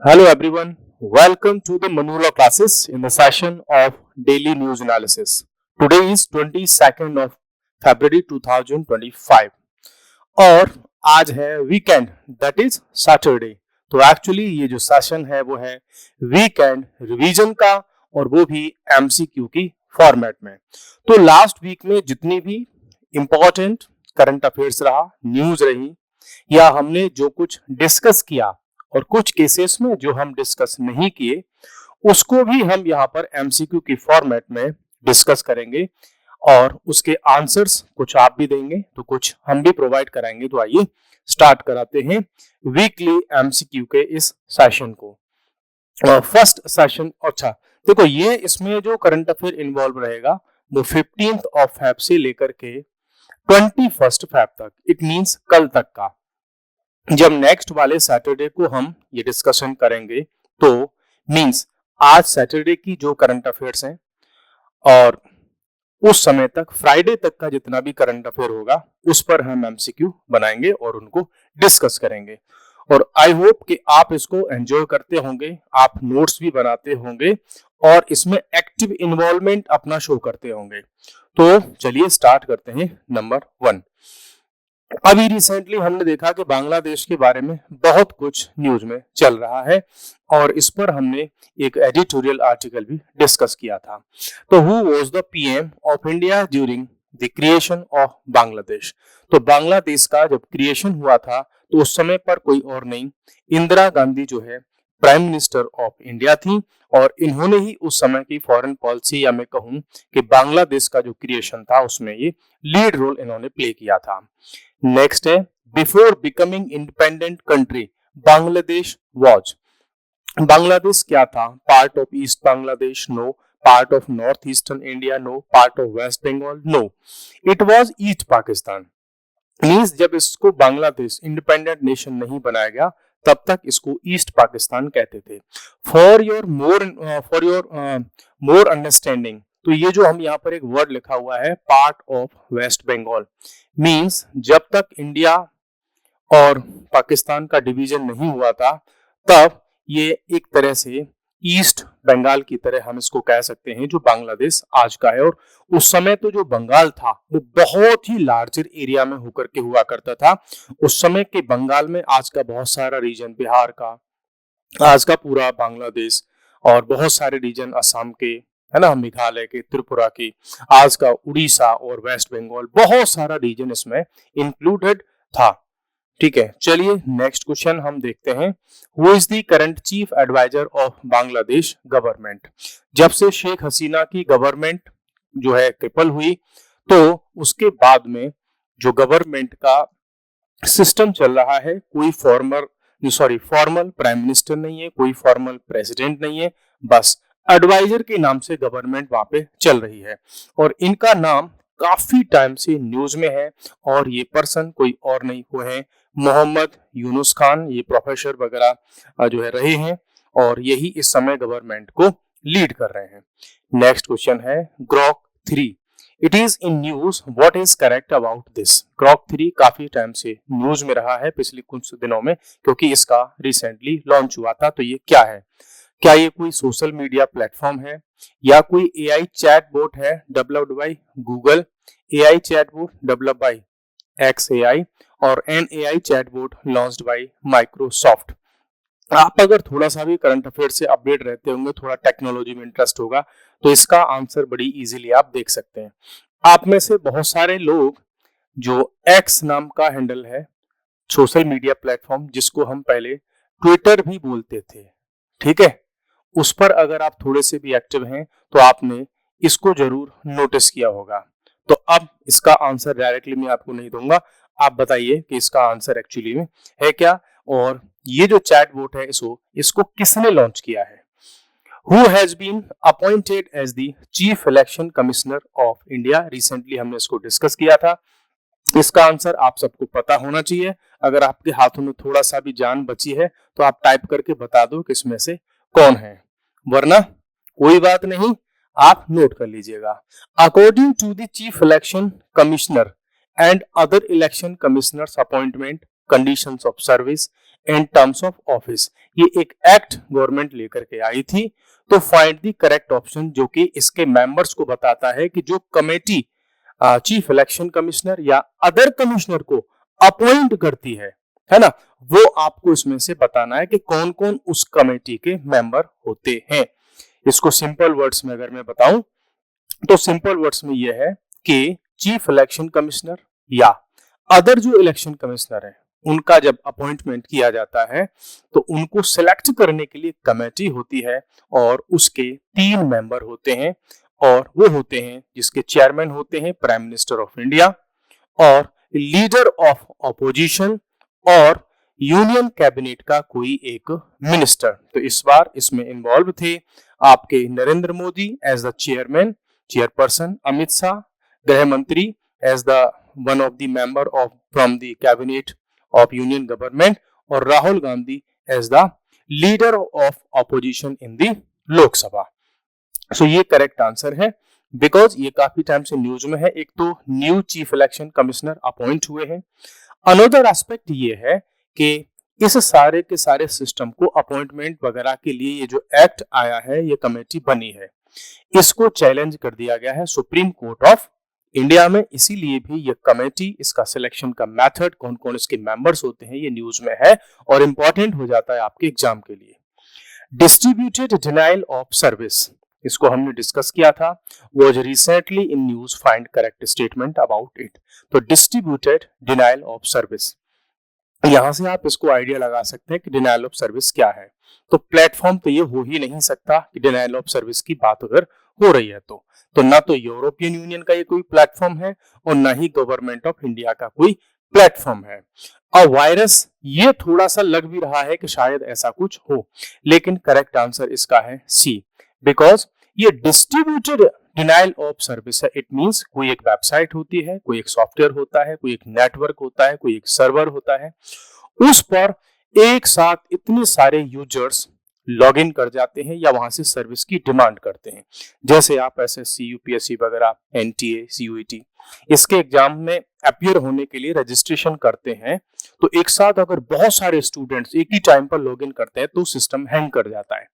Hello everyone, welcome to the Manula classes in the session of Daily News Analysis. Today is 22nd of February 2025 और आज है weekend that is Saturday. तो actually ये जो session है वो है वीकेंड रिवीजन का और वो भी एमसीक्यू की फॉर्मेट में। तो लास्ट वीक में जितनी भी इंपॉर्टेंट करंट अफेयर्स रहा, न्यूज रही या हमने जो कुछ डिस्कस किया और कुछ केसेस में जो हम डिस्कस नहीं किए उसको भी हम यहाँ पर एमसीक्यू की फॉर्मेट में डिस्कस करेंगे और उसके आंसर्स कुछ आप भी देंगे तो कुछ हम भी प्रोवाइड कराएंगे। तो आइए स्टार्ट कराते हैं वीकली एमसीक्यू के इस सेशन को। फर्स्ट सेशन, अच्छा देखो ये इसमें जो करंट अफेयर इन्वॉल्व रहेगा वो 15th ऑफ फेब से लेकर के 21st फेब तक, इट मींस कल तक का। जब नेक्स्ट वाले सैटरडे को हम ये डिस्कशन करेंगे तो मींस आज सैटरडे की जो करंट अफेयर्स हैं और उस समय तक फ्राइडे तक का जितना भी करंट अफेयर होगा उस पर हम एमसीक्यू बनाएंगे और उनको डिस्कस करेंगे। और आई होप कि आप इसको एंजॉय करते होंगे, आप नोट्स भी बनाते होंगे और इसमें एक्टिव इन्वॉल्वमेंट अपना शो करते होंगे। तो चलिए स्टार्ट करते हैं। नंबर 1, अभी रिसेंटली हमने देखा कि बांग्लादेश के बारे में बहुत कुछ न्यूज में चल रहा है और इस पर हमने एक एडिटोरियल आर्टिकल भी डिस्कस किया था। तो who was the PM of India during the creation of Bangladesh. तो बांग्लादेश का जब क्रिएशन हुआ था तो उस समय पर कोई और नहीं, इंदिरा गांधी जो है प्राइम मिनिस्टर ऑफ इंडिया थी और इन्होंने ही उस समय की फॉरेन पॉलिसी या मैं कहूं कि बांग्लादेश का जो क्रिएशन था उसमें ये लीड रोल इन्होंने प्ले किया था। नेक्स्ट है before becoming independent country Bangladesh was. Bangladesh क्या था? Part of east Bangladesh? No. Part of north eastern India? No. Part of west Bengal? No. It was east Pakistan. Means जब इसको बांग्लादेश इंडिपेंडेंट नेशन नहीं बनाया गया तब तक इसको ईस्ट पाकिस्तान कहते थे। फॉर योर मोर अंडरस्टैंडिंग, तो ये जो हम यहाँ पर एक वर्ड लिखा हुआ है part of west Bengal, means जब तक इंडिया और पाकिस्तान का डिवीजन नहीं हुआ था तब ये एक तरह से ईस्ट बंगाल की तरह हम इसको कह सकते हैं जो बांग्लादेश आज का है। और उस समय तो जो बंगाल था वो बहुत ही लार्जर एरिया में होकर के हुआ करता था। उस समय के बंगाल में आज का बहुत सारा रीजन, बिहार का, आज का पूरा बांग्लादेश और बहुत सारे रीजन असम के, है ना, मेघालय के, त्रिपुरा की, आज का उड़ीसा और वेस्ट बंगाल, बहुत सारा रीजन इसमें इंक्लूडेड था। ठीक है, चलिए नेक्स्ट क्वेश्चन हम देखते हैं। Who is the current chief adviser of Bangladesh government. जब से शेख हसीना की गवर्नमेंट जो है क्रिपल हुई तो उसके बाद में जो गवर्नमेंट का सिस्टम चल रहा है, कोई फॉर्मल प्राइम मिनिस्टर नहीं है, कोई फॉर्मल प्रेसिडेंट नहीं है, बस एडवाइजर के नाम से गवर्नमेंट वहां पे चल रही है। और इनका नाम काफी टाइम से न्यूज में है और ये पर्सन कोई और नहीं हुए हैं मोहम्मद यूनुस खान। ये प्रोफेसर वगैरह जो है रहे हैं और यही इस समय गवर्नमेंट को लीड कर रहे हैं। नेक्स्ट क्वेश्चन है Grok 3, it is in news, what is correct about this. Grok 3 काफी टाइम से न्यूज में रहा है पिछले कुछ दिनों में क्योंकि इसका रिसेंटली लॉन्च हुआ था। तो ये क्या है? क्या ये कोई सोशल मीडिया प्लेटफॉर्म है या कोई एआई चैटबॉट है developed by Google, AI chatbot developed by XAI और an AI chatbot launched by Microsoft. आप अगर थोड़ा सा भी करंट अफेयर से अपडेट रहते होंगे, थोड़ा टेक्नोलॉजी में इंटरेस्ट होगा तो इसका आंसर बड़ी इजीली आप देख सकते हैं। आप में से बहुत सारे लोग जो एक्स नाम का हैंडल है, सोशल मीडिया प्लेटफॉर्म जिसको हम पहले ट्विटर भी बोलते थे, ठीक है, उस पर अगर आप थोड़े से भी एक्टिव हैं तो आपने इसको जरूर नोटिस किया होगा। तो अब इसका आंसर डायरेक्टली मैं आपको नहीं दूंगा, आप बताइए कि इसका आंसर एक्चुअली में है क्या और ये जो चैटबॉट है इसको किसने लॉन्च किया है। Who has been appointed as the Chief Election Commissioner of India? Recently हमने इसको डिस्कस किया था। इसका आंसर आप सबको पता होना चाहिए। अगर आपके हाथों में थोड़ा सा भी जान बची है तो आप टाइप करके बता दो कि इसमें से कौन है, वरना कोई बात नहीं, आप नोट कर लीजिएगा। According to the chief election commissioner and other election commissioners appointment, conditions of service in terms of office. ये एक एक्ट गवर्नमेंट लेकर के आई थी। तो फाइंड द करेक्ट ऑप्शन, जो कि इसके मेंबर्स को बताता है कि जो कमेटी चीफ इलेक्शन कमिश्नर या अदर कमिश्नर को अपॉइंट करती है ना, वो आपको इसमें से बताना है कि कौन कौन उस कमेटी के मेंबर होते हैं। इसको सिंपल वर्ड्स में अगर मैं बताऊं तो सिंपल वर्ड्स में ये है कि चीफ इलेक्शन कमिश्नर या अदर जो इलेक्शन कमिश्नर है उनका जब अपॉइंटमेंट किया जाता है तो उनको सिलेक्ट करने के लिए कमेटी होती है और उसके 3 मेंबर होते हैं, और वो होते हैं जिसके चेयरमैन होते हैं प्राइम मिनिस्टर ऑफ इंडिया और लीडर ऑफ ऑपोजिशन और यूनियन कैबिनेट का कोई एक मिनिस्टर। तो इस बार इसमें इन्वॉल्व थे आपके Narendra Modi as the chairperson, Amit Shah गृह मंत्री as the one of the member of from the cabinet of union government, और Rahul Gandhi as the leader of opposition in the Lok Sabha. So ये करेक्ट आंसर है, बिकॉज ये काफी टाइम से न्यूज में है। एक तो new chief election commissioner appoint हुए हैं। अनदर एस्पेक्ट ये है कि इस सारे के सारे सिस्टम को अपॉइंटमेंट वगैरह के लिए ये जो एक्ट आया है, ये कमेटी बनी है, इसको चैलेंज कर दिया गया है सुप्रीम कोर्ट ऑफ इंडिया में। इसीलिए भी ये कमेटी, इसका सिलेक्शन का मेथड, कौन कौन इसके मेंबर्स होते हैं, ये न्यूज में है और इंपॉर्टेंट हो जाता है आपके एग्जाम के लिए। डिस्ट्रीब्यूटेड डिनाइल ऑफ सर्विस, इसको हमने डिस्कस किया था, was recently in news, find correct statement about it। तो डिस्ट्रीब्यूटेड डिनाइल ऑफ सर्विस, यहां से आप इसको आइडिया लगा सकते हैं कि डिनाइल ऑफ सर्विस क्या है। तो प्लेटफॉर्म तो ये हो ही नहीं सकता कि डिनाइल ऑफ सर्विस की बात अगर हो रही है तो ना तो यूरोपियन यूनियन का ये कोई प्लेटफॉर्म है और ना ही गवर्नमेंट ऑफ इंडिया का कोई प्लेटफॉर्म है। और वायरस, ये थोड़ा सा लग भी रहा है कि शायद ऐसा कुछ हो, लेकिन करेक्ट आंसर इसका है सी, बिकॉज ये डिस्ट्रीब्यूटेड डिनाइल ऑफ सर्विस है। इट मींस कोई एक वेबसाइट होती है, कोई एक सॉफ्टवेयर होता है, कोई एक नेटवर्क होता है, कोई एक सर्वर होता है, उस पर एक साथ इतने सारे यूजर्स लॉग इन कर जाते हैं या वहां से सर्विस की डिमांड करते हैं। जैसे आप एसएससी, यूपीएससी वगैरह, एनटीए, सीयूईटी, इसके एग्जाम में अपीयर होने के लिए रजिस्ट्रेशन करते हैं, तो एक साथ अगर बहुत सारे स्टूडेंट्स एक ही टाइम पर लॉग इन करते हैं तो सिस्टम हैंग कर जाता है।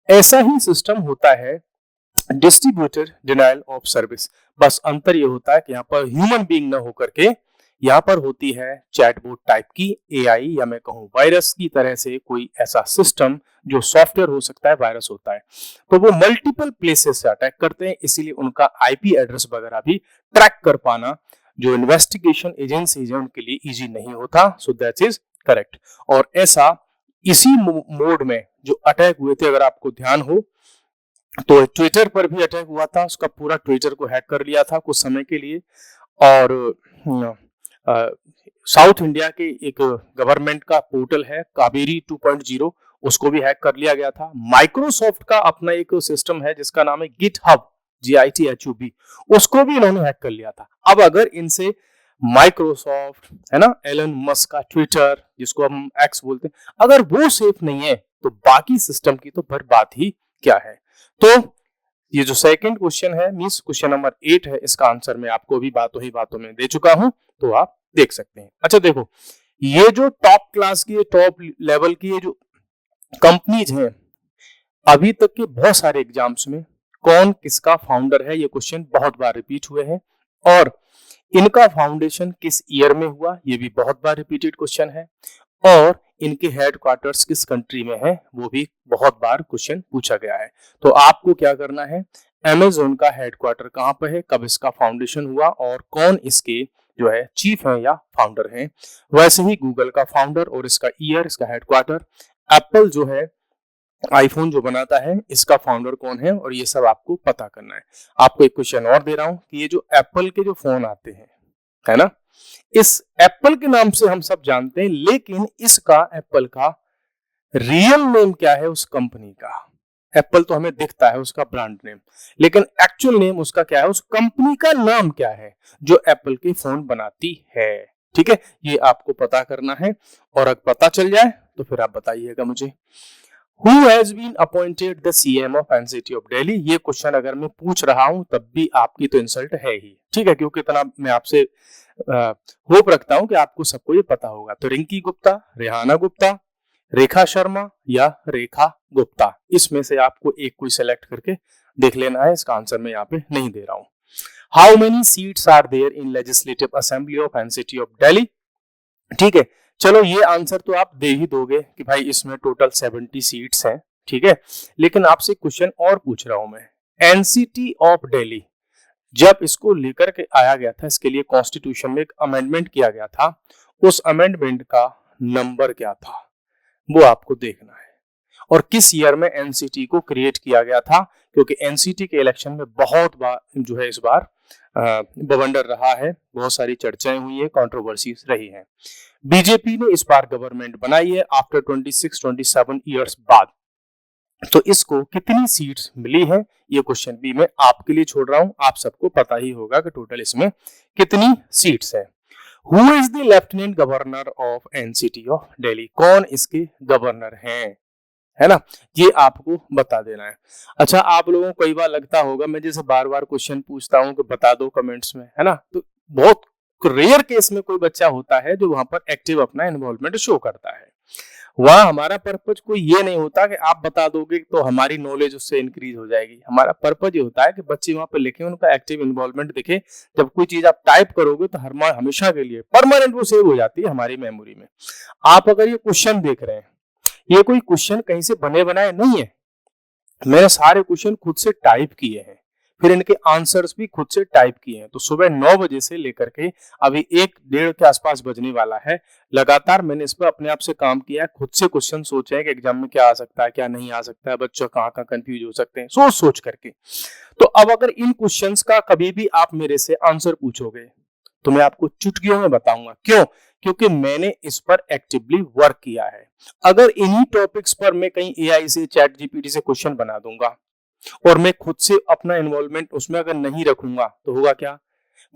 ऐसा ही सिस्टम होता है डिस्ट्रीब्यूटेड डिनाइल ऑफ सर्विस, बस अंतर ये होता है कि यहाँ पर ह्यूमन बीइंग न होकर के यहाँ पर होती है चैटबॉट टाइप की एआई, या मैं कहूँ वायरस की तरह से कोई ऐसा सिस्टम जो सॉफ्टवेयर हो सकता है, वायरस होता है। तो वो मल्टीपल प्लेसेस से अटैक करते हैं, इसीलिए उनका आईपी एड्रेस वगैरह भी ट्रैक कर पाना जो इन्वेस्टिगेशन एजेंसीज है उनके लिए इजी नहीं होता। So that is correct. और ऐसा इसी मोड में जो अटैक हुए थे, अगर आपको ध्यान हो तो ट्विटर पर भी अटैक हुआ था, उसका पूरा ट्विटर को हैक कर लिया था कुछ समय के लिए। और साउथ इंडिया के एक गवर्नमेंट का पोर्टल है कावेरी 2.0, उसको भी हैक कर लिया गया था। माइक्रोसॉफ्ट का अपना एक सिस्टम है जिसका नाम है गिटहब, GITHUB, उसको भी इन्होंने हैक कर लिया था। अब अगर इनसे माइक्रोसॉफ्ट है ना, एलन मस्क का ट्विटर जिसको हम एक्स बोलते हैं, अगर वो सेफ नहीं है तो बाकी सिस्टम की तो फिर बात ही क्या है। तो ये जो सेकंड क्वेश्चन है, मींस क्वेश्चन नंबर 8 है, इसका आंसर मैं आपको भी बातों ही बातों में दे चुका हूं, तो आप देख सकते हैं। अच्छा देखो, ये जो टॉप क्लास की, टॉप लेवल की ये जो कंपनीज हैं, अभी तक के बहुत सारे एग्जाम्स में कौन किसका फाउंडर है, ये क्वेश्चन बहुत बार रिपीट हुए हैं, और इनका फाउंडेशन किस ईयर में हुआ, ये भी बहुत बार रिपीटेड क्वेश्चन है, और इनके हेडक्वार्टर्स किस कंट्री में है, वो भी बहुत बार क्वेश्चन पूछा गया है। तो आपको क्या करना है, अमेज़न का हेडक्वार्टर कहाँ पर है, कब इसका फाउंडेशन हुआ और कौन इसके जो है चीफ है या फाउंडर हैं। वैसे ही गूगल का फाउंडर और इसका ईयर, इसका हेडक्वार्टर, एप्पल जो है आईफोन जो बनाता है, इसका फाउंडर कौन है, और ये सब आपको पता करना है। आपको एक क्वेश्चन और दे रहा हूं कि ये जो एप्पल के जो फोन आते हैं, है ना, इस एप्पल के नाम से हम सब जानते हैं, लेकिन इसका एप्पल का रियल नेम क्या है उस कंपनी का। एप्पल तो हमें दिखता है उसका ब्रांड नेम, लेकिन एक्चुअल नेम उसका क्या है, उस कंपनी का नाम क्या है जो एप्पल के फोन बनाती है। ठीक है, ये आपको पता करना है, और अगर पता चल जाए तो फिर आप बताइएगा मुझे। Who has been appointed the CM of NCT of Delhi? ये क्वेश्चन अगर मैं पूछ रहा हूं तब भी आपकी तो इंसल्ट है ही, ठीक है, क्योंकि इतना मैं आपसे होप रखता हूं कि आपको सबको ये पता होगा। तो रिंकी गुप्ता, रेहाना गुप्ता, रेखा शर्मा या रेखा गुप्ता, इसमें से आपको एक कोई सेलेक्ट करके देख लेना है। इसका आंसर मैं यहाँ पे नहीं दे रहा हूं। How many seats are there in legislative assembly of NCT of Delhi? ठीक है, चलो ये आंसर तो आप दे ही दोगे कि भाई इसमें टोटल 70 सीट्स हैं। ठीक है, लेकिन आपसे क्वेश्चन और पूछ रहा हूं मैं, एनसीटी ऑफ दिल्ली जब इसको लेकर के आया गया था, इसके लिए कॉन्स्टिट्यूशन में एक अमेंडमेंट किया गया था, उस अमेंडमेंट का नंबर क्या था वो आपको देखना है, और किस ईयर में एनसीटी को क्रिएट किया गया था, क्योंकि एनसीटी के इलेक्शन में बहुत बार जो है इस बार बवंडर रहा है, बहुत सारी चर्चाएं हुई है, कंट्रोवर्सीज रही है। बीजेपी ने इस बार गवर्नमेंट बनाई है आफ्टर 26-27 ईयर्स बाद, तो इसको कितनी सीट्स मिली है ये क्वेश्चन भी मैं आपके लिए छोड़ रहा हूं, आप सबको पता ही होगा कि टोटल इसमें कितनी सीट्स है। Who is the lieutenant governor of NCT of Delhi? कौन इसके गवर्नर हैं, है ना, ये आपको बता देना है। अच्छा, आप लोगों को कई बार लगता होगा मैं जैसे बार बार क्वेश्चन पूछता हूं कि बता दो कमेंट्स में, है ना, तो बहुत रेयर केस में कोई बच्चा होता है जो वहां पर एक्टिव अपना इन्वॉल्वमेंट शो करता है। वहां हमारा पर्पज कोई ये नहीं होता कि आप बता दोगे तो हमारी नॉलेज उससे इंक्रीज हो जाएगी। हमारा पर्पज ये होता है कि बच्चे वहां पर लिखे, उनका एक्टिव इन्वॉल्वमेंट दिखे। जब कोई चीज आप टाइप करोगे तो हमेशा के लिए परमानेंट वो सेव हो जाती है हमारी मेमोरी में। आप अगर ये क्वेश्चन देख रहे हैं, ये कोई क्वेश्चन कहीं से बने बनाए नहीं है, मैंने सारे क्वेश्चन खुद से टाइप किए हैं, फिर इनके आंसर्स भी खुद से टाइप किए हैं। तो सुबह 9 बजे से लेकर के अभी 1-1:30 के आसपास बजने वाला है, लगातार मैंने इस पर अपने आप से काम किया है, खुद से क्वेश्चन सोचे हैं कि एग्जाम में क्या आ सकता है, क्या नहीं आ सकता है, बच्चों कहाँ कहाँ कंफ्यूज हो सकते हैं, सोच सोच करके। तो अब अगर इन क्वेश्चंस का कभी भी आप मेरे से आंसर पूछोगे तो मैं आपको चुटकियों में बताऊंगा। क्यों? क्योंकि मैंने इस पर एक्टिवली वर्क किया है। अगर इन्हीं टॉपिक्स पर मैं कहीं एआई से, चैट जीपीटी से क्वेश्चन बना दूंगा और मैं खुद से अपना इन्वॉल्वमेंट उसमें अगर नहीं रखूंगा तो होगा क्या,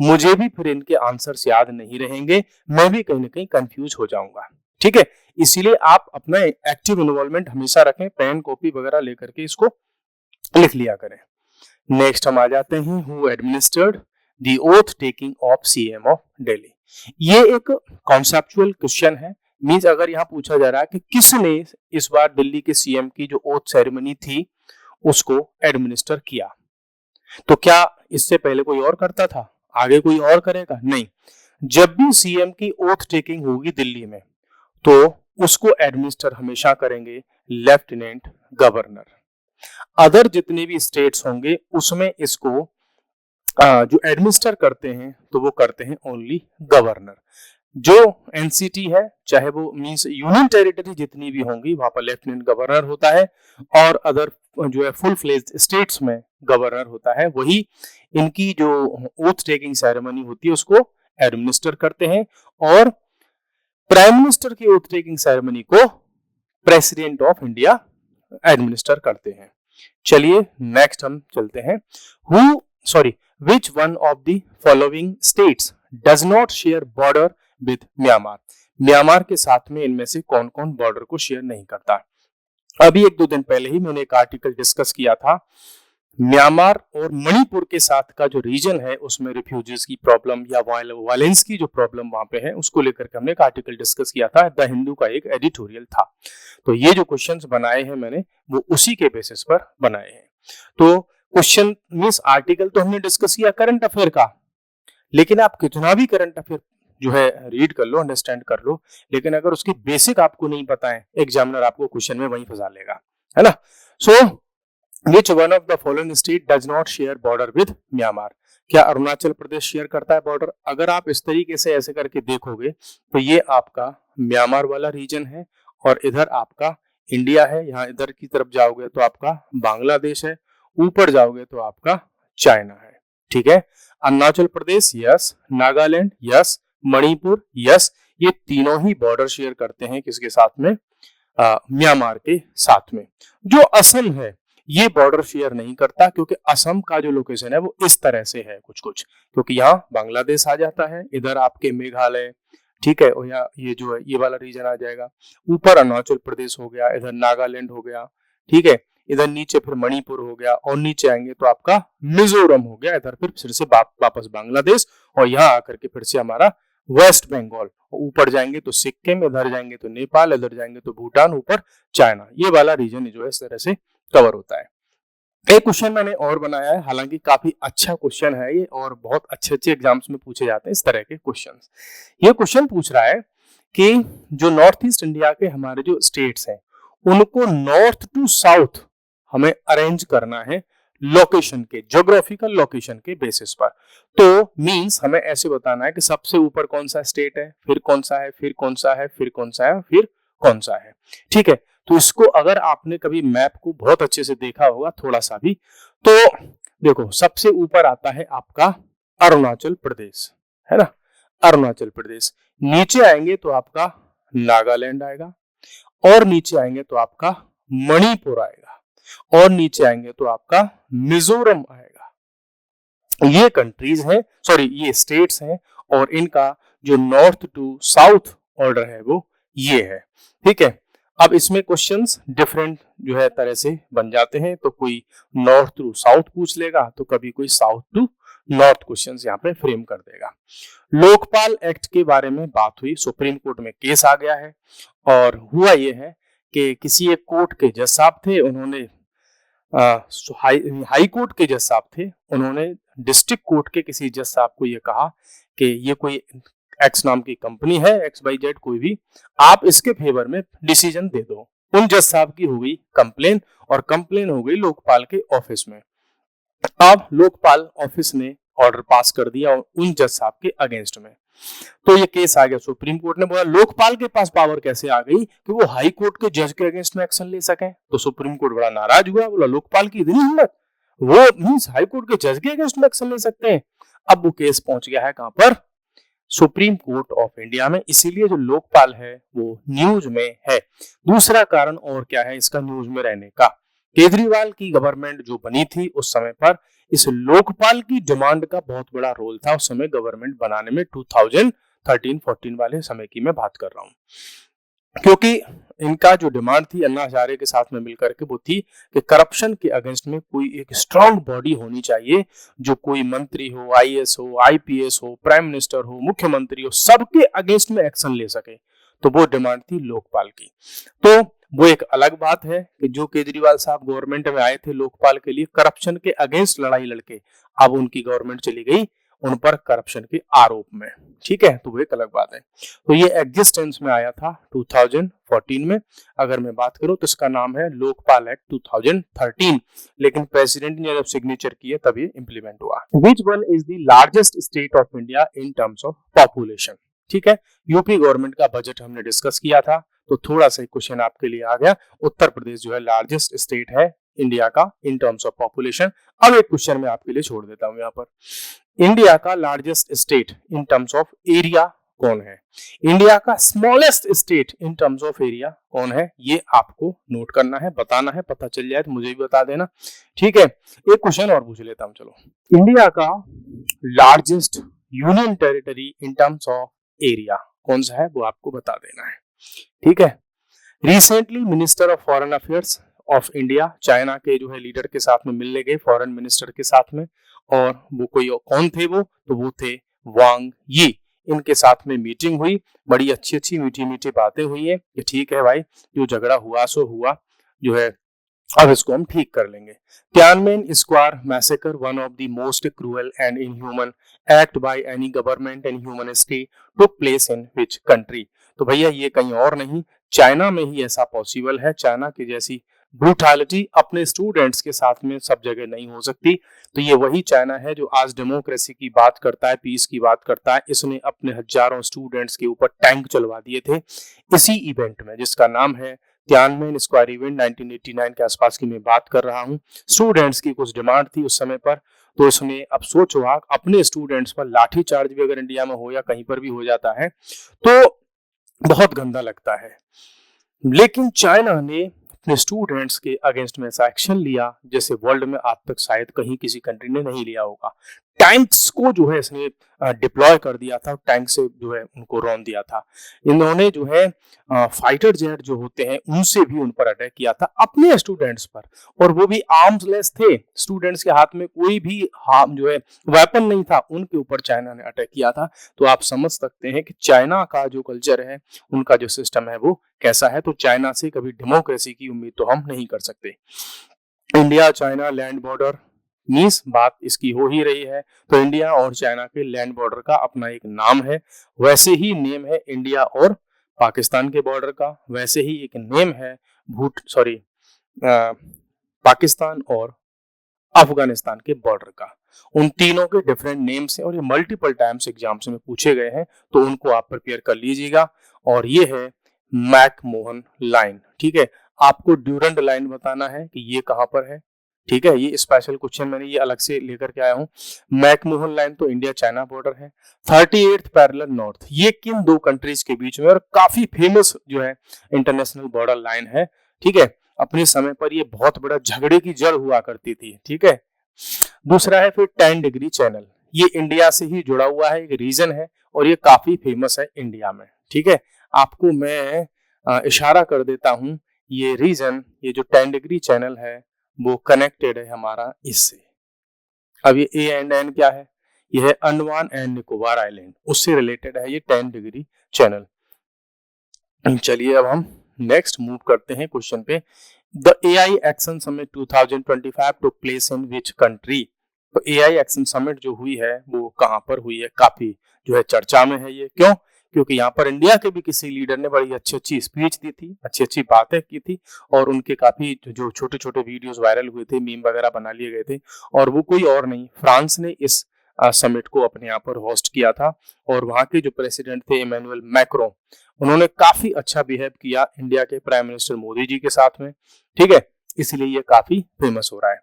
मुझे भी फिर इनके आंसर्स याद नहीं रहेंगे, मैं भी कहीं ना कहीं कंफ्यूज हो जाऊंगा। ठीक है, इसीलिए आप अपना एक्टिव इन्वॉल्वमेंट हमेशा रखें, पेन कॉपी वगैरह लेकर के इसको लिख लिया करें। नेक्स्ट हम आ जाते हैं, who administered the oath taking of CM of Delhi? ये एक कॉन्सेप्चुअल क्वेश्चन है। मींस अगर यहाँ पूछा जा रहा है कि किसने इस बार दिल्ली के सीएम की जो ओथ सेरेमनी थी उसको एडमिनिस्टर किया, तो क्या इससे पहले कोई और करता था, आगे कोई और करेगा? नहीं। जब भी सीएम की ओथ टेकिंग होगी दिल्ली में तो उसको एडमिनिस्टर हमेशा करेंगे लेफ्टिनेंट गवर्नर। अदर जितने भी स्टेट्स होंगे उसमें इसको जो एडमिनिस्टर करते हैं तो वो करते हैं ओनली गवर्नर। जो एनसीटी है, चाहे वो मींस यूनियन टेरिटरी जितनी भी होंगी वहां पर लेफ्टिनेंट गवर्नर होता है, और अदर जो है फुल फ्लेज्ड स्टेट्स में गवर्नर होता है, वही इनकी जो ओथ टेकिंग सेरेमनी होती है उसको एडमिनिस्टर करते हैं। और प्राइम मिनिस्टर की ओथ टेकिंग सेरेमनी को प्रेसिडेंट ऑफ इंडिया एडमिनिस्टर करते हैं। चलिए नेक्स्ट हम चलते हैं। विच one of the following states does not share border with Myanmar? Myanmar के साथ में इनमें से कौन कौन बॉर्डर को शेयर नहीं करता? अभी 1-2 दिन पहले ही मैंने एक आर्टिकल डिस्कस किया था, म्यांमार और मणिपुर के साथ का जो रीजन है उसमें रिफ्यूजीज की प्रॉब्लम या वायलेंस की जो प्रॉब्लम वहां पे है उसको लेकर के हमने एक आर्टिकल डिस्कस किया था, द हिंदू का एक एडिटोरियल था। तो ये जो क्वेश्चंस बनाए हैं मैंने वो उसी के बेसिस पर बनाए हैं। तो क्वेश्चन मींस आर्टिकल तो हमने डिस्कस किया करंट अफेयर का, लेकिन आप कितना भी करंट अफेयर जो है रीड कर लो, अंडरस्टैंड कर लो, लेकिन अगर उसकी बेसिक आपको नहीं पता है एग्जामिनर आपको क्वेश्चन में वहीं फंसा लेगा, है ना। So which one of the following state does not share border with Myanmar? क्या अरुणाचल प्रदेश शेयर करता है बॉर्डर? अगर आप इस तरीके से ऐसे करके देखोगे तो ये आपका म्यांमार वाला रीजन है और इधर आपका इंडिया है। यहाँ इधर की तरफ जाओगे तो आपका बांग्लादेश है, ऊपर जाओगे तो आपका चाइना है। ठीक है, Arunachal Pradesh yes, Nagaland yes, Manipur yes, ये तीनों ही बॉर्डर शेयर करते हैं किसके साथ में? म्यांमार के साथ में। जो असम है ये बॉर्डर शेयर नहीं करता, क्योंकि असम का जो लोकेशन है वो इस तरह से है कुछ कुछ, क्योंकि यहाँ बांग्लादेश आ जाता है, इधर आपके मेघालय, ठीक है, और यहाँ ये जो है ये वाला रीजन आ जाएगा, ऊपर अरुणाचल प्रदेश हो गया, इधर नागालैंड हो गया, ठीक है, इधर नीचे फिर मणिपुर हो गया, और नीचे आएंगे तो आपका मिजोरम हो गया, इधर फिर से वापस बांग्लादेश, और यहाँ आकर के फिर से हमारा वेस्ट बंगाल, ऊपर जाएंगे तो सिक्किम, इधर जाएंगे तो नेपाल, इधर जाएंगे तो भूटान, ऊपर चाइना, ये वाला रीजन जो है इस तरह से कवर होता है। एक क्वेश्चन मैंने और बनाया है, हालांकि काफी अच्छा क्वेश्चन है ये और बहुत अच्छे अच्छे एग्जाम्स में पूछे जाते हैं इस तरह के क्वेश्चंस। ये क्वेश्चन पूछ रहा है कि जो नॉर्थ ईस्ट इंडिया के हमारे जो स्टेट्स हैं उनको नॉर्थ टू साउथ हमें अरेंज करना है लोकेशन के, ज्योग्राफिकल लोकेशन के बेसिस पर। तो मींस हमें ऐसे बताना है कि सबसे ऊपर कौन सा स्टेट है, फिर कौन सा है, फिर कौन सा है, फिर कौन सा है, फिर कौन सा है। ठीक है, तो इसको अगर आपने कभी मैप को बहुत अच्छे से देखा होगा थोड़ा सा भी, तो देखो सबसे ऊपर आता है आपका अरुणाचल प्रदेश, है ना, अरुणाचल प्रदेश। नीचे आएंगे तो आपका नागालैंड आएगा, और नीचे आएंगे तो आपका मणिपुर आएगा, और नीचे आएंगे तो आपका मिजोरम आएगा। ये कंट्रीज हैं, सॉरी ये स्टेट्स हैं, और इनका जो नॉर्थ टू साउथ ऑर्डर है वो ये है। ठीक है, अब इसमें क्वेश्चंस डिफरेंट जो है तरह से बन जाते हैं, तो कोई नॉर्थ टू साउथ पूछ लेगा, तो कभी कोई साउथ टू नॉर्थ क्वेश्चंस यहाँ पे फ्रेम कर देगा। लोकपाल एक्ट के बारे में बात हुई, सुप्रीम कोर्ट में केस आ गया है, और हुआ ये है कि किसी एक कोर्ट के जज साहब थे, उन्होंने हाई कोर्ट के जज साहब थे, उन्होंने डिस्ट्रिक्ट कोर्ट के किसी जज साहब को ये कहा कि ये कोई एक्स नाम की कंपनी है, एक्स वाई जेड कोई भी, आप इसके फेवर में डिसीजन दे दो। उन जज साहब की हो गई कंप्लेन, और कंप्लेन हो गई लोकपाल के ऑफिस में। अब लोकपाल ऑफिस ने ऑर्डर पास कर दिया उन जज साहब के अगेंस्ट में, तो ये केस आ गया सुप्रीम कोर्ट ने। बोला लोकपाल के पास पावर कैसे आ गई कि वो हाई कोर्ट के जज के अगेंस्ट में एक्शन ले सके। तो सुप्रीम कोर्ट बड़ा नाराज हुआ, बोला लोकपाल की इतनी हिम्मत, वो मींस हाई कोर्ट के जज के अगेंस्ट में एक्शन ले सकते हैं। अब वो केस पहुंच गया है कहां पर, सुप्रीम कोर्ट ऑफ इंडिया में। इसीलिए जो लोकपाल है वो न्यूज में है। दूसरा कारण और क्या है इसका न्यूज में रहने का, केजरीवाल की गवर्नमेंट जो बनी थी उस समय पर इस लोकपाल की डिमांड का बहुत बड़ा रोल था उस समय गवर्नमेंट बनाने में। 2013-14 वाले समय की मैं बात कर रहा हूं, क्योंकि इनका जो डिमांड थी अन्ना हजारे के साथ में मिलकर के वो थी कि करप्शन के अगेंस्ट में कोई एक स्ट्रांग बॉडी होनी चाहिए, जो कोई मंत्री हो, आईएएस हो, आईपीएस हो, प्राइम मिनिस्टर हो, मुख्यमंत्री हो, सबके अगेंस्ट में एक्शन ले सके। तो वो डिमांड थी लोकपाल की। तो वो एक अलग बात है कि जो केजरीवाल साहब गवर्नमेंट में आए थे लोकपाल के लिए करप्शन के अगेंस्ट लड़ाई लड़के, अब उनकी गवर्नमेंट चली गई उन पर करप्शन के आरोप में। ठीक है, तो वो एक अलग बात है। तो ये एग्जिस्टेंस में आया था 2014 में। अगर मैं बात करूं तो इसका नाम है लोकपाल एक्ट 2013, लेकिन प्रेसिडेंट ने जब सिग्नेचर किए तब ये इंप्लीमेंट हुआ। Which one is the largest state of India in terms of population. ठीक है, यूपी गवर्नमेंट का बजट हमने डिस्कस किया था, तो थोड़ा सा क्वेश्चन आपके लिए आ गया। उत्तर प्रदेश जो है लार्जेस्ट स्टेट है इंडिया का इन टर्म्स ऑफ पॉपुलेशन। अब एक क्वेश्चन मैं आपके लिए छोड़ देता हूं यहाँ पर, इंडिया का largest state in terms of area कौन है, इंडिया का smallest state in terms of area कौन है, ये आपको नोट करना है, बताना है, पता चल जाए तो मुझे भी बता देना। ठीक है, एक क्वेश्चन और पूछ लेता हूं, चलो। इंडिया का largest union territory in terms of area कौन सा है वो आपको बता देना है। ठीक है, recently minister of foreign affairs of India China के जो है लीडर के साथ में मिलने गए, फॉरेन मिनिस्टर के साथ में, और वो कोई कौन थे वो, तो वो थे वांग यी। इनके साथ में मीटिंग हुई, बड़ी अच्छी अच्छी मीठी मीठी बातें हुई है कि ठीक है भाई, जो झगड़ा हुआ सो हुआ, जो है अब इसको हम ठीक कर लेंगे। Tiananmen square massacre, one of the most cruel and inhuman act by any government and humanity took place in which country. तो भैया ये कहीं और नहीं, चाइना में ही ऐसा पॉसिबल है। चाइना की जैसी ब्रूटैलिटी अपने स्टूडेंट्स के साथ में सब जगह नहीं हो सकती। तो ये वही चाइना है जो आज डेमोक्रेसी की बात करता है, पीस की बात करता है। इसने अपने हजारों स्टूडेंट्स के ऊपर टैंक चलवा दिए थे इसी इवेंट में, जिसका नाम है तियानमेन स्क्वायर इवेंट। 1989 के आसपास की मैं बात कर रहा हूँ। स्टूडेंट्स की कुछ डिमांड थी उस समय पर, तो इसने, अब सोचो आप, अपने स्टूडेंट्स पर लाठी चार्ज भी अगर इंडिया में हो या कहीं पर भी हो जाता है तो बहुत गंदा लगता है। लेकिन चाइना ने अपने स्टूडेंट्स के अगेंस्ट में ऐसा एक्शन लिया जैसे वर्ल्ड में आज तक शायद कहीं किसी कंट्री ने नहीं लिया होगा। टैंक्स को जो है इसने डिप्लॉय कर दिया था, टैंक से जो है उनको रौंद दिया था। इन्होंने जो है फाइटर जेट जो होते हैं उनसे भी उन पर अटैक किया था अपने स्टूडेंट्स पर, और वो भी आर्म्सलेस थे, स्टूडेंट्स के हाथ में कोई भी जो है वेपन नहीं था, उनके ऊपर चाइना ने अटैक किया था। तो आप समझ सकते हैं कि चाइना का जो कल्चर है, उनका जो सिस्टम है वो कैसा है। तो चाइना से कभी डेमोक्रेसी की उम्मीद तो हम नहीं कर सकते। India China land border means बात इसकी हो ही रही है, तो इंडिया और चाइना के लैंड बॉर्डर का अपना एक नाम है, वैसे ही नेम है इंडिया और पाकिस्तान के बॉर्डर का, वैसे ही एक नेम है पाकिस्तान और अफगानिस्तान के बॉर्डर का। उन तीनों के डिफरेंट नेम्स हैं और ये मल्टीपल टाइम्स एग्जाम्स में पूछे गए हैं, तो उनको आप प्रिपेयर कर लीजिएगा। और ये है मैकमोहन लाइन, ठीक है। आपको ड्यूरेंट लाइन बताना है कि ये कहां पर है, ठीक है। ये स्पेशल क्वेश्चन मैंने ये अलग से लेकर के आया हूं। मैकमोहन लाइन तो इंडिया चाइना बॉर्डर है। 38th पैरेलल नॉर्थ, ये किन दो कंट्रीज के बीच में, और काफी फेमस जो है इंटरनेशनल बॉर्डर लाइन है, ठीक है। अपने समय पर ये बहुत बड़ा झगड़े की जड़ हुआ करती थी, ठीक है। दूसरा है फिर 10 डिग्री चैनल, ये इंडिया से ही जुड़ा हुआ है, एक रीजन है और ये काफी फेमस है इंडिया में, ठीक है। आपको मैं इशारा कर देता हूं, ये रीजन, ये जो 10 डिग्री चैनल है वो कनेक्टेड है हमारा इससे। अब ये ए एंड एन क्या है, ये है अंडमान एंड निकोबार आइलैंड, उससे रिलेटेड है ये 10 डिग्री चैनल। चलिए अब हम नेक्स्ट मूव करते हैं क्वेश्चन पे। The AI action summit 2025 took place in which country. तो एआई एक्शन समिट जो हुई है वो कहां पर हुई है, काफी जो है चर्चा में है ये, क्यों? क्योंकि यहाँ पर इंडिया के भी किसी लीडर ने बड़ी अच्छी अच्छी स्पीच दी थी, अच्छी अच्छी बातें की थी, और उनके काफी जो छोटे छोटे वीडियोस वायरल हुए थे, मीम वगैरह बना लिए गए थे, और वो कोई और नहीं, फ्रांस ने इस समिट को अपने यहाँ पर होस्ट किया था। और वहाँ के जो प्रेसिडेंट थे इमैनुअल मैक्रो, उन्होंने काफी अच्छा बिहेव किया इंडिया के प्राइम मिनिस्टर मोदी जी के साथ में, ठीक है। इसलिए ये काफी फेमस हो रहा है।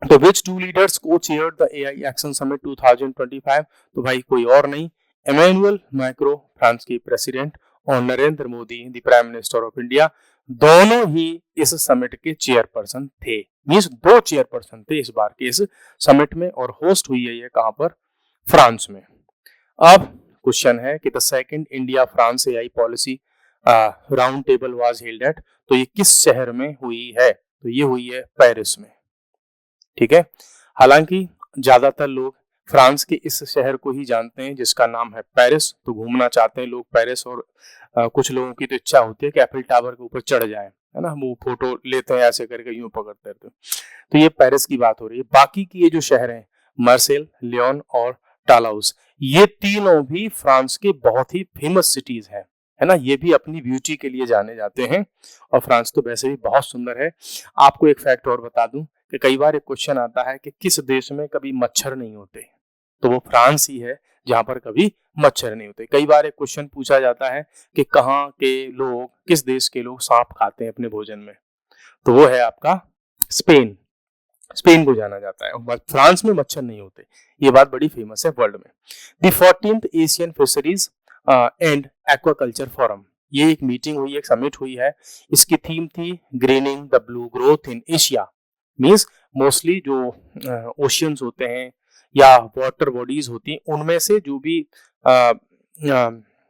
तो विच टू लीडर्स को chaired the AI action summit 2025? तो भाई कोई और नहीं, इमैनुअल मैक्रो फ्रांस के प्रेसिडेंट और Narendra Modi the prime minister of India, दोनों ही इस समिट के चेयरपर्सन थे। मींस दो चेयरपर्सन थे इस बार के इस समिट में, और होस्ट हुई है ये कहां पर, फ्रांस में। अब क्वेश्चन है कि the second India France AI policy round table was held at, तो ये किस शहर में हुई है? तो ये हुई है पेरिस में, ठीक है। हालांकि ज्यादातर लोग फ्रांस के इस शहर को ही जानते हैं जिसका नाम है पेरिस, तो घूमना चाहते हैं लोग पेरिस, और कुछ लोगों की तो इच्छा होती है कि एफिल टावर के ऊपर चढ़ जाए, है ना, वो फोटो लेते हैं ऐसे करके, यूं पकड़ते हैं। तो ये पेरिस की बात हो रही है। बाकी की ये जो शहर हैं, मार्सेल, लियोन और टालाउस, ये तीनों भी फ्रांस के बहुत ही फेमस सिटीज हैं, है ना। ये भी अपनी ब्यूटी के लिए जाने जाते हैं, और फ्रांस तो वैसे भी बहुत सुंदर है। आपको एक फैक्ट और बता दूं कि कई बार एक क्वेश्चन आता है कि किस देश में कभी मच्छर नहीं होते, तो वो फ्रांस ही है जहां पर कभी मच्छर नहीं होते। कई बार एक क्वेश्चन पूछा जाता है कि कहाँ के लोग, किस देश के लोग सांप खाते हैं अपने भोजन में, तो वो है आपका स्पेन। स्पेन को जाना जाता है, और फ्रांस में मच्छर नहीं होते, ये बात बड़ी फेमस है वर्ल्ड में। The 14th Asian fisheries and aquaculture forum, ये एक मीटिंग हुई, एक समिट हुई है। इसकी थीम थी grinning the blue growth in Asia. Means mostly जो ओशियंस होते हैं या वाटर बॉडीज होती हैं, उनमें से जो भी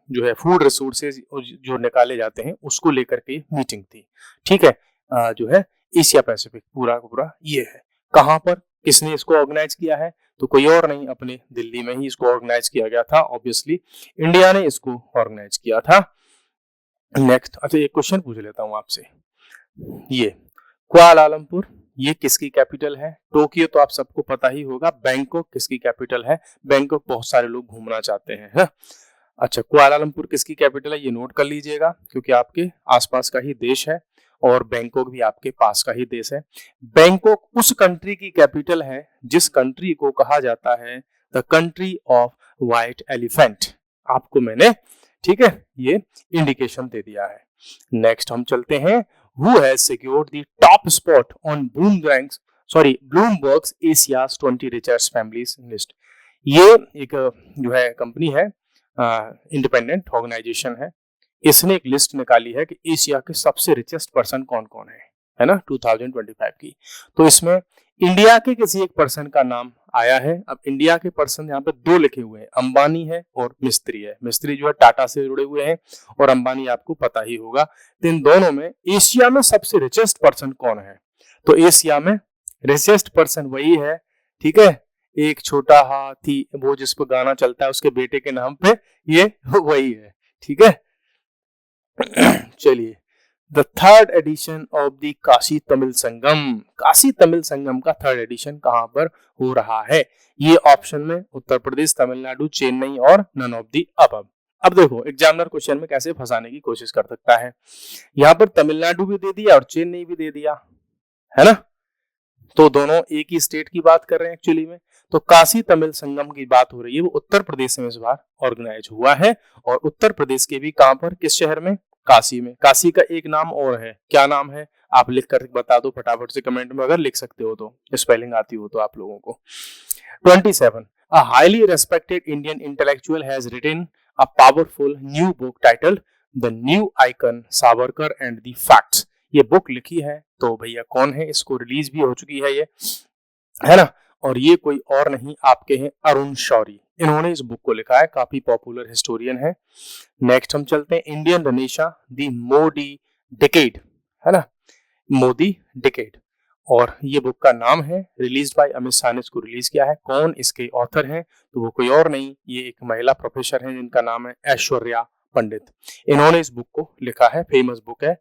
जो है फूड रिसोर्सेज जो निकाले जाते हैं, उसको लेकर के मीटिंग थी, ठीक है। जो है एशिया पैसिफिक पूरा का पूरा ये है। कहां पर, किसने इसको ऑर्गेनाइज किया है? तो कोई और नहीं, अपने दिल्ली में ही इसको ऑर्गेनाइज किया गया था। ऑब्वियसली इंडिया ने इसको ऑर्गेनाइज किया था। नेक्स्ट, अच्छा एक क्वेश्चन पूछ लेता हूं आपसे, ये कुआलालंपुर, ये किसकी कैपिटल है? टोक्यो तो आप सबको पता ही होगा। बैंकॉक किसकी कैपिटल है? बैंकॉक बहुत सारे लोग घूमना चाहते हैं, है? अच्छा, कुआलालंपुर किसकी कैपिटल है? ये नोट कर लीजिएगा, क्योंकि आपके आसपास का ही देश है, और बैंकॉक भी आपके पास का ही देश है। बैंकॉक उस कंट्री की कैपिटल है जिस कंट्री को कहा जाता है the country of white elephant. आपको मैंने, ठीक है, ये इंडिकेशन दे दिया है। नेक्स्ट हम चलते हैं, who has secured the top spot on Bloomberg's Asia's 20 richest families list। ये एक जो है कंपनी है, इंडिपेंडेंट ऑर्गेनाइजेशन है, इसने एक लिस्ट निकाली है कि एशिया के सबसे रिचेस्ट पर्सन कौन कौन है ना, 2025 की। तो इसमें इंडिया के किसी एक पर्सन का नाम आया है। अब इंडिया के पर्सन यहाँ पे दो लिखे हुए हैं, अंबानी है और मिस्त्री है। मिस्त्री जो है टाटा से जुड़े हुए हैं और अंबानी आपको पता ही होगा। तो इन दोनों में एशिया में सबसे रिचेस्ट पर्सन कौन है? तो एशिया में रिचेस्ट पर्सन वही है, ठीक है, एक छोटा हाथी, वो जिस पर गाना चलता है उसके बेटे के नाम पे, ये वही है, ठीक है। चलिए, the third edition of the Kashi Tamil Sangam, Kashi Tamil Sangam का थर्ड एडिशन कहां पर हो रहा है? ये ऑप्शन में उत्तर प्रदेश, तमिलनाडु, चेन्नई और नन ऑफ द अबव। अब देखो एग्जामिनर क्वेश्चन में कैसे फंसाने की कोशिश कर सकता है। यहाँ पर तमिलनाडु भी दे दिया और चेन्नई भी दे दिया, है ना, तो दोनों एक ही स्टेट की बात कर रहे हैं एक्चुअली में। तो काशी तमिल संगम की बात हो रही है, वो उत्तर प्रदेश में इस बार ऑर्गेनाइज हुआ है। और उत्तर प्रदेश के भी कहां पर, किस शहर में? काशी में। काशी का एक नाम और है, क्या नाम है? आप लिख कर बता दो फटाफट से कमेंट में, अगर लिख सकते हो तो, स्पेलिंग आती हो तो आप लोगों को। 27, a highly respected Indian intellectual has written a powerful new book titled The New Icon, Savarkar and the Facts। ये बुक लिखी है तो भैया कौन है? इसको रिलीज भी हो चुकी है ये, है ना, और ये कोई और नहीं आपके हैं अरुण शौरी, इन्होंने इस बुक को लिखा है, काफी पॉपुलर हिस्टोरियन है। नेक्स्ट हम चलते हैं, Indian renaissance the Modi decade, है ना, मोदी डिकेड, और ये बुक का नाम है, रिलीज बाय अमित शाह ने इसको रिलीज किया है। कौन इसके ऑथर हैं? तो वो कोई और नहीं, ये एक महिला प्रोफेसर हैं जिनका नाम है ऐश्वर्या पंडित, इन्होंने इस बुक को लिखा है, फेमस बुक है।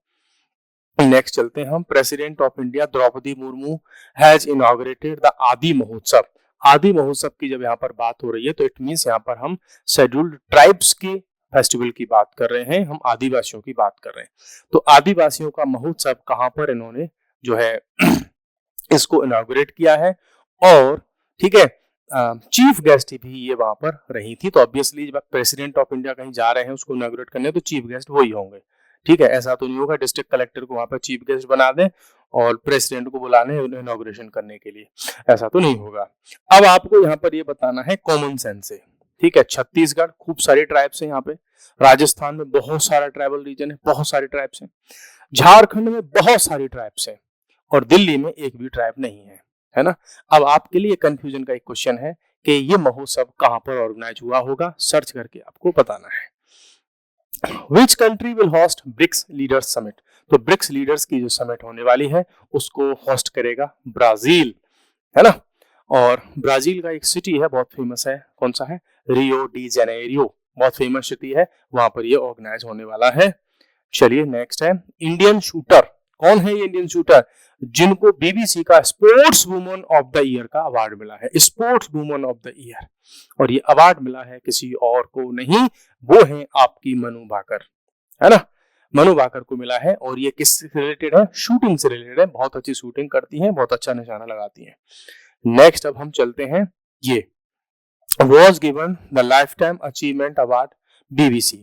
नेक्स्ट चलते हैं हम, president of India Droupadi Murmu has inaugurated the Aadi Mahotsav. आदि महोत्सव की जब यहाँ पर बात हो रही है तो इट मींस यहाँ पर हम शेड्यूल्ड ट्राइब्स के फेस्टिवल की बात कर रहे हैं, हम आदिवासियों की बात कर रहे हैं। तो आदिवासियों का महोत्सव कहां पर इन्होंने जो है इसको इनॉग्रेट किया है, और ठीक है, चीफ गेस्ट भी ये वहां पर रही थी। तो ऑब्वियसली जब प्रेसिडेंट ऑफ इंडिया कहीं जा रहे हैं उसको इनॉग्रेट करने, तो चीफ गेस्ट वही होंगे, ठीक है। ऐसा तो नहीं होगा डिस्ट्रिक्ट कलेक्टर को वहां पर चीफ गेस्ट बना दें और प्रेसिडेंट को बुलाने इनॉग्रेशन करने के लिए, ऐसा तो नहीं होगा। अब आपको यहाँ पर ये बताना है कॉमन सेंस से, ठीक है। छत्तीसगढ़ खूब सारे ट्राइब्स हैं यहाँ पे, राजस्थान में बहुत सारा ट्राइबल रीजन है, बहुत सारे ट्राइब्स हैं, झारखंड में बहुत सारी ट्राइब्स हैं, और दिल्ली में एक भी ट्राइब नहीं है ना। अब आपके लिए कंफ्यूजन का एक क्वेश्चन है कि ये महोत्सव कहां पर ऑर्गेनाइज हुआ होगा, सर्च करके आपको बताना है। Which country will host BRICS leaders summit? तो ब्रिक्स लीडर्स की जो समिट होने वाली है उसको होस्ट करेगा ब्राजील, है ना, और ब्राजील का एक सिटी है बहुत फेमस है, कौन सा है? रियो डी जेनेरियो, बहुत फेमस सिटी है, वहां पर ये ऑर्गेनाइज होने वाला है। चलिए नेक्स्ट है, इंडियन शूटर, कौन है ये इंडियन शूटर जिनको बीबीसी का sports woman of the year का अवार्ड मिला है? Sports woman of the year, और ये अवार्ड मिला है किसी और को नहीं, वो है आपकी मनु भाकर, है ना, मनु भाकर को मिला है। और ये किससे रिलेटेड है? शूटिंग से रिलेटेड है, बहुत अच्छी शूटिंग करती हैं, बहुत अच्छा निशाना लगाती हैं। नेक्स्ट अब हम चलते हैं, ये was given the lifetime achievement award BBC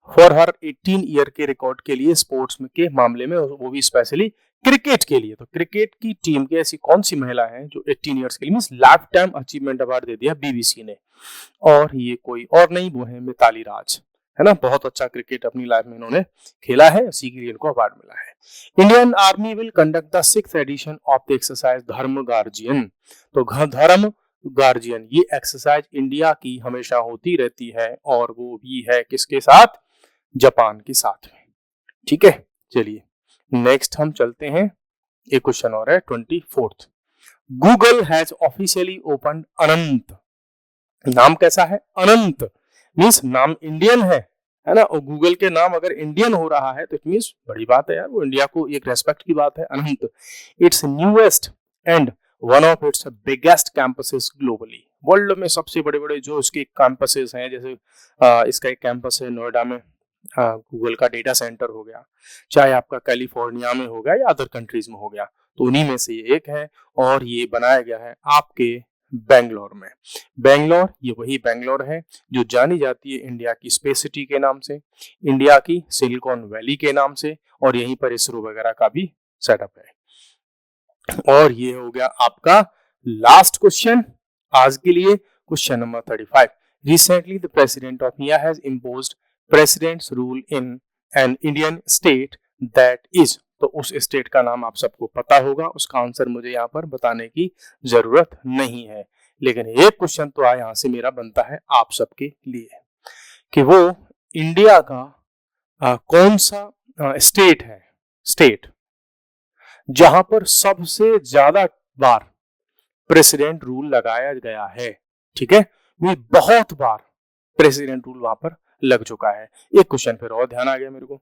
for her 18 year के रिकॉर्ड के लिए स्पोर्ट्स के मामले में, वो भी स्पेशली क्रिकेट के लिए। तो क्रिकेट की टीम के ऐसी कौन सी महिला है जो 18 ईयर्स के लिए means lifetime achievement award दे दिया बीबीसी ने, और ये कोई और नहीं, वो है मिताली राज, है ना, बहुत अच्छा क्रिकेट अपनी लाइफ में इन्होंने खेला है, इसी के लिए इनको अवार्ड मिला है। Indian army will conduct the 6th edition of the exercise Dharma Guardian. तो धर्म गार्जियन ये एक्सरसाइज इंडिया की हमेशा होती रहती है, और वो भी है किसके साथ? जापान के साथ में, ठीक है। चलिए नेक्स्ट हम चलते हैं, एक क्वेश्चन और है 24th, Google has officially open Anant. नाम कैसा है? अनंत, मींस नाम इंडियन है ना, और गूगल के नाम अगर इंडियन हो रहा है तो इट मींस बड़ी बात है यार, वो इंडिया को एक रेस्पेक्ट की बात है। Anant it's newest and one of its biggest campuses globally, world में सबसे बड़े बड़े जो इसके कैंपसेस हैं, जैसे इसका एक कैंपस है नोएडा में, गूगल का डेटा सेंटर हो गया, चाहे आपका कैलिफोर्निया में हो गया या अदर कंट्रीज में हो गया, तो उन्हीं में से ये एक है, और ये बनाया गया है आपके बेंगलोर में। बेंगलोर, ये वही बेंगलोर है जो जानी जाती है इंडिया की स्पेस सिटी के नाम से, इंडिया की सिलिकॉन वैली के नाम से, और यहीं पर इसरो वगैरह का भी सेटअप है। और ये हो गया आपका लास्ट क्वेश्चन आज के लिए, question number 35, recently the president of India has imposed presidents rule in an Indian state that is. तो उस स्टेट का नाम आप सबको पता होगा, उसका आंसर मुझे यहाँ पर बताने की जरूरत नहीं है। लेकिन एक क्वेश्चन तो यहाँ से मेरा बनता है आप सबके लिए कि वो इंडिया का कौन सा स्टेट है, स्टेट जहां पर सबसे ज्यादा बार प्रेसिडेंट रूल लगाया गया है। ठीक है, ये बहुत बार प्रेसिडेंट रूल वहां पर लग चुका है। एक क्वेश्चन फिर और ध्यान आ गया मेरे को,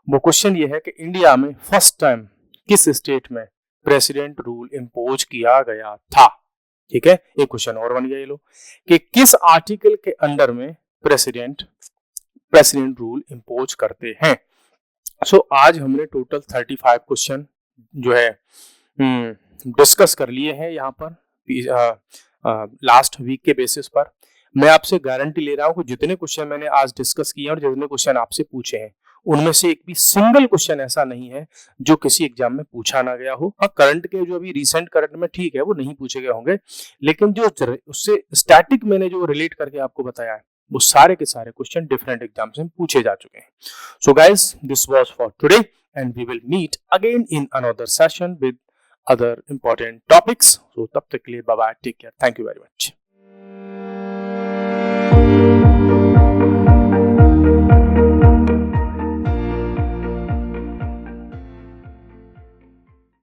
वो क्वेश्चन ये है कि इंडिया में फर्स्ट टाइम किस स्टेट में प्रेसिडेंट रूल इम्पोज किया गया था। ठीक है, एक क्वेश्चन और बन गया ये लो कि किस आर्टिकल के अंडर में प्रेसिडेंट रूल इम्पोज करते हैं। सो आज हमने टोटल 35 क्वेश्चन जो है डिस्कस कर लिए हैं यहाँ पर लास्ट वीक के बेसिस पर। मैं आपसे गारंटी ले रहा हूँ कि जितने क्वेश्चन मैंने आज डिस्कस किए और जितने क्वेश्चन आपसे पूछे हैं उनमें से एक भी सिंगल क्वेश्चन ऐसा नहीं है जो किसी एग्जाम में पूछा ना गया हो। हाँ, करंट के जो अभी रिसेंट करंट में ठीक है वो नहीं पूछे गए होंगे, लेकिन जो उससे स्टैटिक मैंने जो रिलेट करके आपको बताया है वो सारे के सारे क्वेश्चन डिफरेंट एग्जाम्स में पूछे जा चुके हैं। So guys, this was for today and we will meet again in another session with other important topics. So तब तक के लिए bye bye, take care, thank you very much.